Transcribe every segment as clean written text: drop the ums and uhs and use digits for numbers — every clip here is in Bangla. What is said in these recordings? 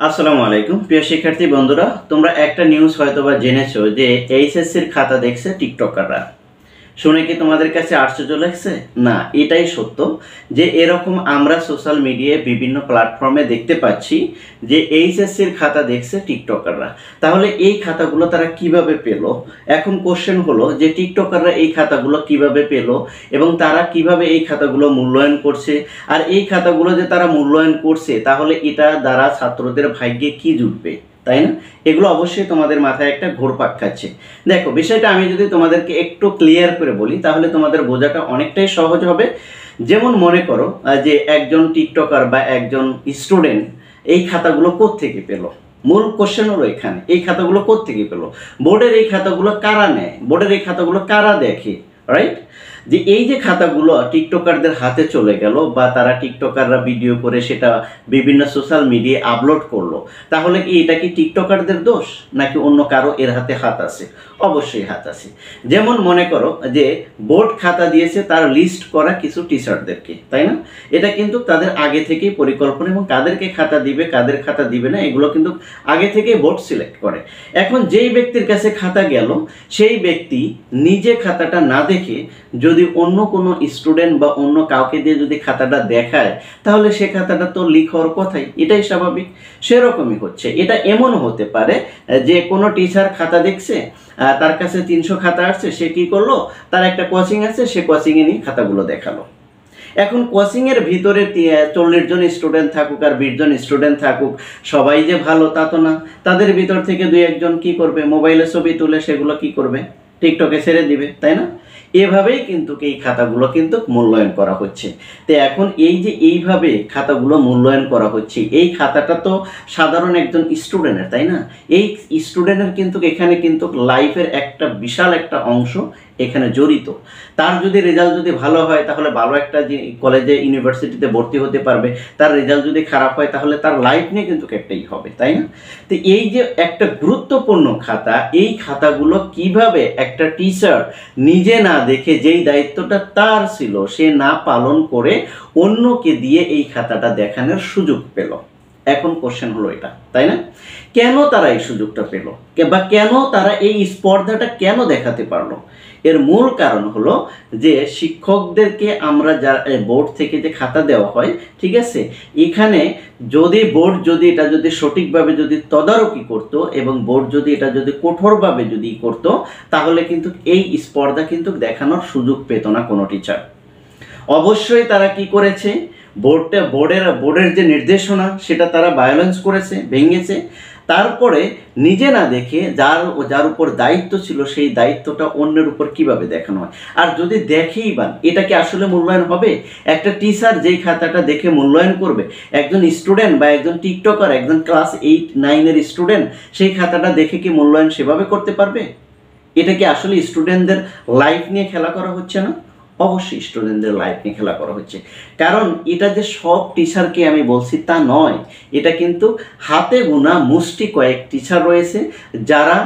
আসসালামু আলাইকুম প্রিয় শিক্ষার্থী বন্ধুরা, তোমরা একটা নিউজ হয়তোবা জেনেছো যে এইচএসসির খাতা দেখছে টিকটকাররা। শুনে কি তোমাদের কাছে আশ্চর্য লাগছে? না, এটাই সত্য যে এরকম আমরা সোশ্যাল মিডিয়ায় বিভিন্ন প্ল্যাটফর্মে দেখতে পাচ্ছি যে এইচএসসির খাতা দেখছে টিকটকাররা। তাহলে এই খাতাগুলো তারা কিভাবে পেল? এখন কোশ্চেন হলো যে টিকটকাররা এই খাতাগুলো কিভাবে পেল এবং তারা কিভাবে এই খাতাগুলো মূল্যায়ন করছে, আর এই খাতাগুলো যে তারা মূল্যায়ন করছে তাহলে এটা দ্বারা ছাত্রদের ভাগ্যে কি জুটবে, তাই না? এগুলো অবশ্যই তোমাদের মাথায় একটা ঘুরপাক খাচ্ছে। দেখো, বিষয়টা আমি যদি তোমাদেরকে একটু ক্লিয়ার করে বলি তাহলে তোমাদের বোঝাটা অনেকটাই সহজ হবে। যেমন মনে করো যে একজন টিকটকার বা একজন স্টুডেন্ট এই খাতাগুলো কোত্থেকে পেল। মূল কোশ্চেন হলো এখানে, এই খাতাগুলো কোত্থেকে পেল? বোর্ডের এই খাতাগুলো কারা নেয়, বোর্ডের এই খাতাগুলো কারা দেখে, রাইট? যে এই যে খাতাগুলো টিকটকারদের হাতে চলে গেল বা তারা টিকটকাররা ভিডিও করে সেটা বিভিন্ন সোশ্যাল মিডিয়ায় আপলোড করলো, তাহলে কি এটা কি টিকটকারদের দোষ নাকি অন্য কারো এর হাতে হাত আছে? অবশ্যই হাত আছে। যেমন মনে করো যে বোর্ড খাতা দিয়েছে তার লিস্ট করা কিছু টিচারদেরকে, তাই না? এটা কিন্তু তাদের আগে থেকেই পরিকল্পনা, এবং কাদেরকে খাতা দিবে কাদের খাতা দিবে না এগুলো কিন্তু আগে থেকেই বোর্ড সিলেক্ট করে। এখন যেই ব্যক্তির কাছে খাতা গেল সেই ব্যক্তি নিজে খাতাটা না দেখে যদি অন্য কোনো স্টুডেন্ট বা অন্য কাউকে দিয়ে যদি খাতাটা দেখায় তাহলে সে খাতাটা তো লিক হওয়ার কথাই, এটাই স্বাভাবিক। সেরকমই হচ্ছে। এটা এমন হতে পারে যে কোনো টিচার খাতা দেখছে, তার কাছে 300 খাতা আসছে, সে কি করলো, তার একটা কোচিং আছে, সে কোচিংয়ে নিয়ে খাতাগুলো দেখালো। এখন কোচিংয়ের ভিতরে 40 জন স্টুডেন্ট থাকুক আর 20 জন স্টুডেন্ট থাকুক, সবাই যে ভালো তা তো না। তাদের ভিতর থেকে 2-1 জন কি করবে, মোবাইলে ছবি তুলে সেগুলো কি করবে, টিকটকে ছেড়ে দিবে, তাই না? এভাবেই কিন্তু এই খাতাগুলো কিন্তু মূল্যায়ন করা হচ্ছে। তো এখন এই যে এইভাবে খাতাগুলো মূল্যায়ন করা হচ্ছে, এই খাতাটা তো সাধারণ একজন স্টুডেন্টের, তাই না? এই স্টুডেন্টের কিন্তু এখানে কিন্তু লাইফের একটা বিশাল একটা অংশ এখানে জড়িত। তার যদি রেজাল্ট যদি ভালো হয় তাহলে ভালো একটা যে কলেজে ইউনিভার্সিটিতে ভর্তি হতে পারবে, তার রেজাল্ট যদি খারাপ হয় তাহলে তার লাইফ নিয়ে কিন্তু একটাই হবে, তাই না? তো এই যে একটা গুরুত্বপূর্ণ খাতা, এই খাতাগুলো কিভাবে একটা টিচার নিজে না দেখে যেই দায়িত্বটা তার ছিল সে না পালন করে অন্যকে দিয়ে এই খাতাটা দেখানোর সুযোগ পেল। এখন কোশ্চেন হলো এটা, তাই না? কেন তারা এই সুযোগটা পেল বা কেন তারা এই স্পর্ধাটা কেন দেখাতে পারলো? এর মূল কারণ হলো যে শিক্ষকদেরকে আমরা যা বোর্ড থেকে যে খাতা দেওয়া হয়, ঠিক আছে, এখানে যদি বোর্ড যদি এটা যদি সঠিকভাবে যদি তদারকি করতো এবং বোর্ড যদি এটা যদি কঠোরভাবে যদি করতো তাহলে কিন্তু এই স্পর্ধা কিন্তু দেখানোর সুযোগ পেত না কোনো টিচার। অবশ্যই তারা কি করেছে, বোর্ডের যে নির্দেশনা সেটা তারা ভায়োলেন্স করেছে, ভেঙেছে। তারপরে নিজে না দেখে যার উপর দায়িত্ব ছিল সেই দায়িত্বটা অন্যের উপর কিভাবে দেখানো হয়। আর যদি দেখেই বা এটা কি আসলে মূল্যায়ন হবে? একটা টিচার যেই খাতাটা দেখে মূল্যায়ন করবে, একজন স্টুডেন্ট বা একজন টিকটকার, একজন ক্লাস 8-9 স্টুডেন্ট সেই খাতাটা দেখে কি মূল্যায়ন সেভাবে করতে পারবে? এটা কি আসলে স্টুডেন্টদের লাইফ নিয়ে খেলা করা হচ্ছে না? অবশ্যই স্টুডেন্টদের লাইফ নিয়ে খেলা করা হচ্ছে। কারণ এটা যে সব টিচারকে আমি বলছি তা নয়, এটা কিন্তু হাতে গোনা মুষ্টি কয়েক টিচার রয়েছে যারা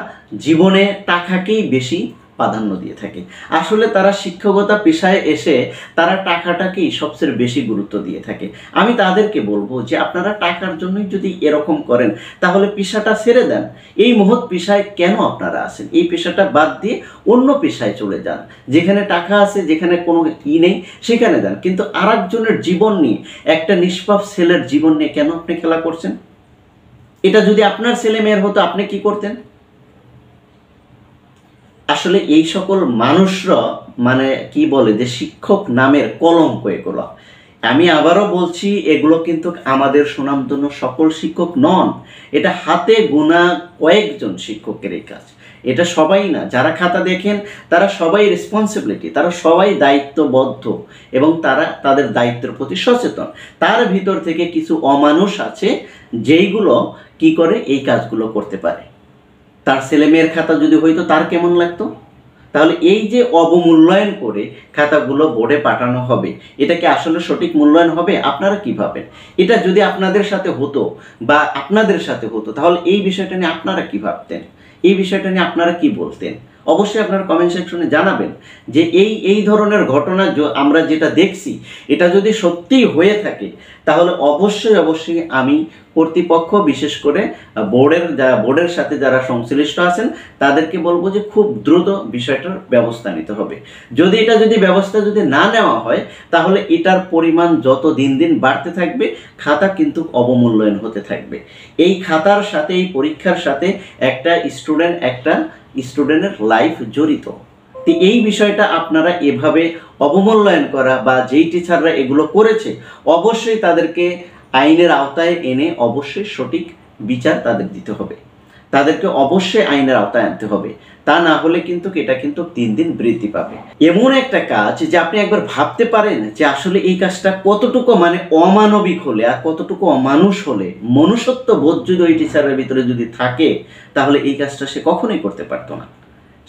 জীবনে টাকাকেই বেশি প্রাধান্য দিয়ে থাকে। আসলে তারা শিক্ষকতা পেশায় এসে তারা টাকাটাকেই সবচেয়ে বেশি গুরুত্ব দিয়ে থাকে। আমি তাদেরকে বলবো যে আপনারা টাকার জন্যই যদি এরকম করেন তাহলে পেশাটা ছেড়ে দেন। এই মহৎ পেশায় কেন আপনারা আছেন? এই পেশাটা বাদ দিয়ে অন্য পেশায় চলে যান, যেখানে টাকা আছে, যেখানে কোনো নেই সেখানে যান। কিন্তু আরেকজনের জীবন নিয়ে, একটা নিষ্পাপ ছেলের জীবন নিয়ে কেন আপনি খেলা করছেন? এটা যদি আপনার ছেলে মেয়ের হতো আপনি কি করতেন? আসলে এই সকল মানুষরা মানে কি বলে যে শিক্ষক নামের কলঙ্ক এগুলো। আমি আবারও বলছি, এগুলো কিন্তু আমাদের সুনামধন্য সকল শিক্ষক নন। এটা হাতে গোনা কয়েকজন শিক্ষকের এই কাজ, এটা সবাই না। যারা খাতা দেখেন তারা সবাই রেসপন্সিবিলিটি, তারা সবাই দায়িত্ববদ্ধ এবং তারা তাদের দায়িত্বের প্রতি সচেতন। তার ভিতর থেকে কিছু অমানুষ আছে যেইগুলো কি করে এই কাজগুলো করতে পারে। তার ছেলে মেয়ের খাতা যদি হইতো তার কেমন লাগতো? তাহলে এই যে অবমূল্যায়ন করে খাতাগুলো বোর্ডে পাঠানো হবে, এটা কি আসলে সঠিক মূল্যায়ন হবে? আপনারা কি ভাবেন? এটা যদি আপনাদের সাথে হতো বা আপনাদের সাথে হতো তাহলে এই বিষয়টা নিয়ে আপনারা কি ভাবতেন? এই বিষয়টা নিয়ে আপনারা কি বলতেন? অবশ্যই আপনারা কমেন্ট সেকশনে জানাবেন যে এই ধরনের ঘটনা আমরা যেটা দেখছি এটা যদি সত্যিই হয়ে থাকে তাহলে অবশ্যই আমি কর্তৃপক্ষ, বিশেষ করে বোর্ডের সাথে যারা সংশ্লিষ্ট আছেন তাদেরকে বলবো যে খুব দ্রুত বিষয়টার ব্যবস্থা নিতে হবে। যদি ব্যবস্থা না নেওয়া হয় তাহলে এটার পরিমাণ যত দিন দিন বাড়তে থাকবে, খাতা কিন্তু অবমূল্যায়ন হতে থাকবে। এই খাতার সাথে, এই পরীক্ষার সাথে একটা স্টুডেন্টের লাইফ জড়িত। তো এই বিষয়টা আপনারা এভাবে অবমূল্যায়ন করা বা যেই টিচাররা এগুলো করেছে অবশ্যই তাদেরকে আইনের আওতায় এনে অবশ্যই সঠিক বিচার তাদের দিতে হবে, তাদেরকে অবশ্যই আইনের আওতায় আনতে হবে। তা না হলে কিন্তু এটা কিন্তু দিন দিন বৃদ্ধি পাবে। এমন একটা কাজ যে আপনি একবার ভাবতে পারেন যে আসলে এই কাজটা কতটুকু মানে অমানবিক হলে আর কতটুকু অমানুষ হলে, মনুষ্যত্ব বোধ যদি ওই টিচারের ভিতরে যদি থাকে তাহলে এই কাজটা সে কখনোই করতে পারতো না।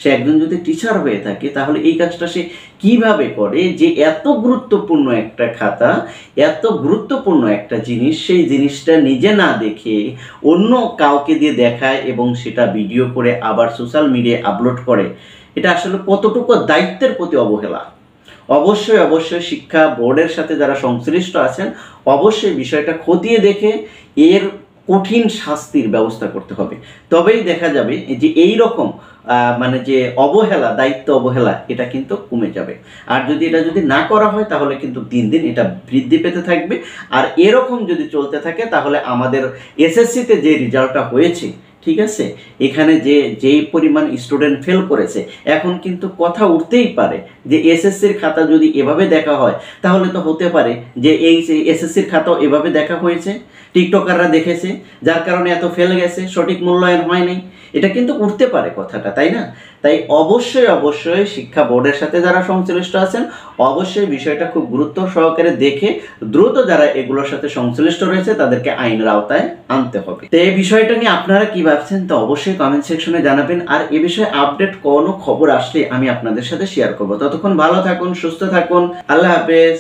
সে একজন যদি টিচার হয়ে থাকে তাহলে এই কাজটা সে কিভাবে করে, যে এত গুরুত্বপূর্ণ একটা খাতা, এত গুরুত্বপূর্ণ একটা জিনিস, সেই জিনিসটা নিজে না দেখে অন্য কাউকে দিয়ে দেখায় এবং সেটা ভিডিও করে আবার সোশ্যাল মিডিয়ায় আপলোড করে। এটা আসলে কতটুকু দায়িত্বের প্রতি অবহেলা। অবশ্যই শিক্ষা বোর্ডের সাথে যারা সংশ্লিষ্ট আছেন অবশ্যই বিষয়টা খতিয়ে দেখে এর কঠিন শাস্তির ব্যবস্থা করতে হবে। তবেই দেখা যাবে যে এই রকম মানে যে অবহেলা, দায়িত্ব অবহেলা, এটা কিন্তু কমে যাবে। আর এটা যদি না করা হয় তাহলে কিন্তু দিন দিন এটা বৃদ্ধি পেতে থাকবে। আর এরকম যদি চলতে থাকে তাহলে আমাদের এসএসসিতে যে রেজাল্টটা হয়েছে, ঠিক আছে, এখানে যেই পরিমাণ স্টুডেন্ট ফেল করেছে, এখন কিন্তু কথা উঠতেই পারে যে এসএসসির খাতা যদি এভাবে দেখা হয় তাহলে তো হতে পারে যে এই এসএসসির খাতাও এভাবে দেখা হয়েছে, টিকটকাররা দেখেছে, যার কারণে এত ফেল গেছে, সঠিক মূল্যায়ন হয়নি। এটা কিন্তু উঠতে পারে কথাটা, তাই না? তাই অবশ্যই শিক্ষা বোর্ডের সাথে যারা সংশ্লিষ্ট আছেন অবশ্যই বিষয়টা খুব গুরুত্ব সহকারে দেখে দ্রুত যারা এগুলোর সাথে সংশ্লিষ্ট রয়েছে তাদেরকে আইনের আওতায় আনতে হবে। তো এই বিষয়টা নিয়ে আপনারা কি ভাবছেন তা অবশ্যই কমেন্ট সেকশনে জানাবেন। আর এ বিষয়ে আপডেট কোনো খবর আসলে আমি আপনাদের সাথে শেয়ার করব। ততক্ষণ ভালো থাকুন, সুস্থ থাকুন, আল্লাহ হাফেজ।